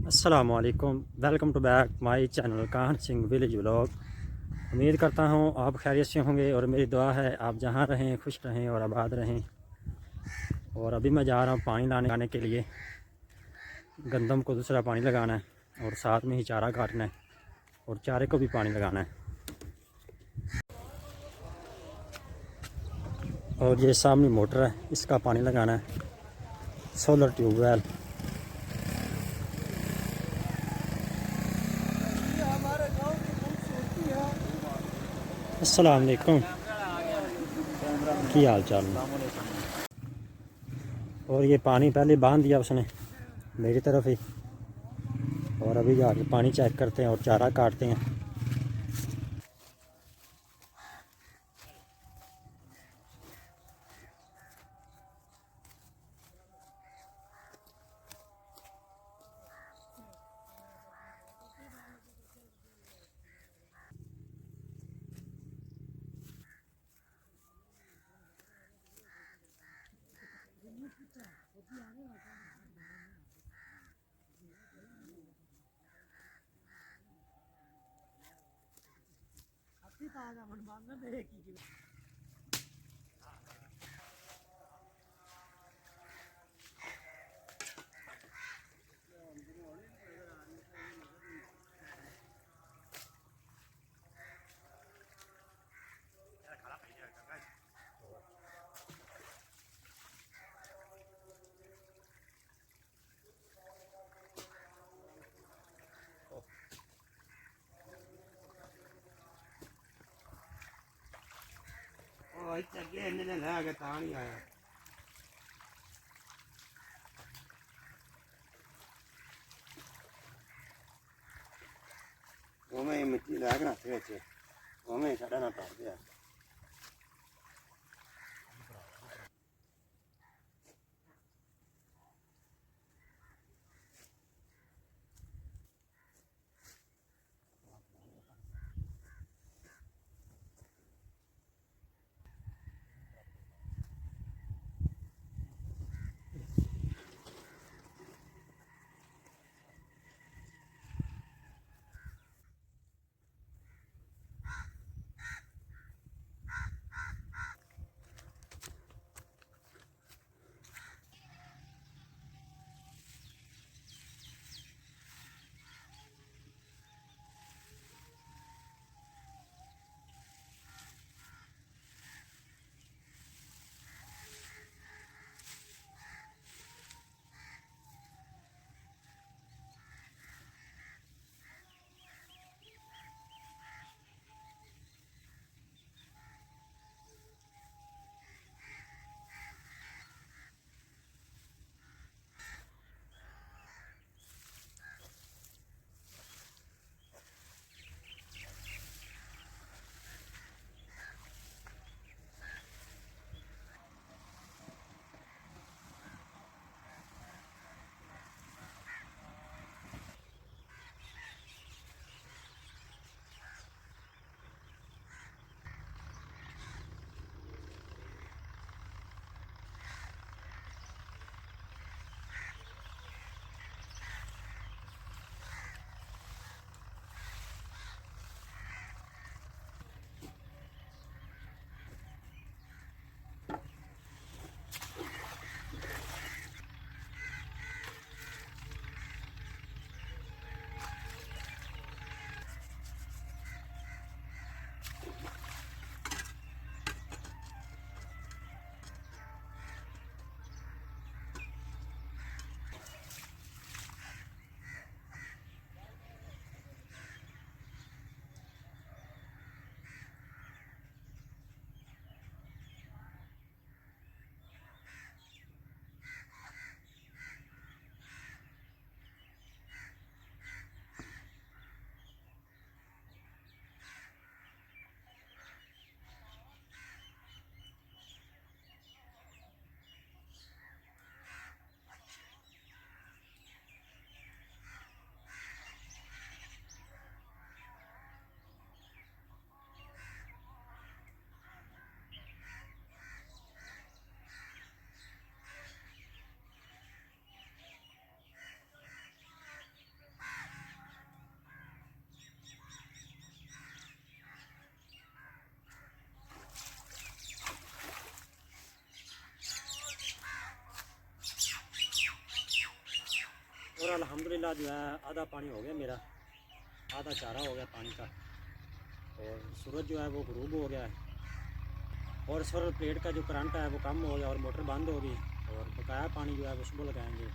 अस्सलामुअलैकुम, welcome to back my channel Kahan Singh village vlog. उम्मीद करता हूँ आप खैरियत से होंगे और मेरी दुआ है आप जहाँ रहें खुश रहें और आबाद रहें। और अभी मैं जा रहा हूँ पानी लाने के लिए। गंदम को दूसरा पानी लगाना है और साथ में ही चारा काटना है और चारे को भी पानी लगाना है। और ये सामने मोटर है, इसका पानी लगाना है, सोलर ट्यूबवेल। अस्सलाम वालेकुम, की हाल चाल है। और ये पानी पहले बांध दिया उसने मेरी तरफ ही, और अभी जाके पानी चेक करते हैं और चारा काटते हैं। ਇੱਥੇ ਅੱਗੇ ਇੰਨੇ ਦਿਨ ਰਹਿ ਗਏ ਤਾਂ ਨਹੀਂ ਆਇਆ। ਉਵੇਂ ਮਿੱਟੀ ਲੈ ਕੇ ਰੱਖੇ ਵਿੱਚ ਉਵੇਂ ਸਾਡਾ ਨਾ ਟੱਪ ਗਿਆ। अल्हम्दुलिल्लाह जो है आधा पानी हो गया मेरा, आधा चारा हो गया पानी का। और सूरज जो है वो गुरूब हो गया है और सोलर प्लेट का जो करंट है वो कम हो गया और मोटर बंद हो गई और बकाया पानी जो है वो सुबह लगाएंगे।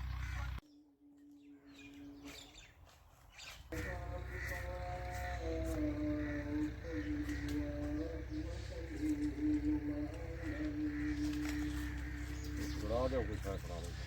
करा दो कुछ है करा दो।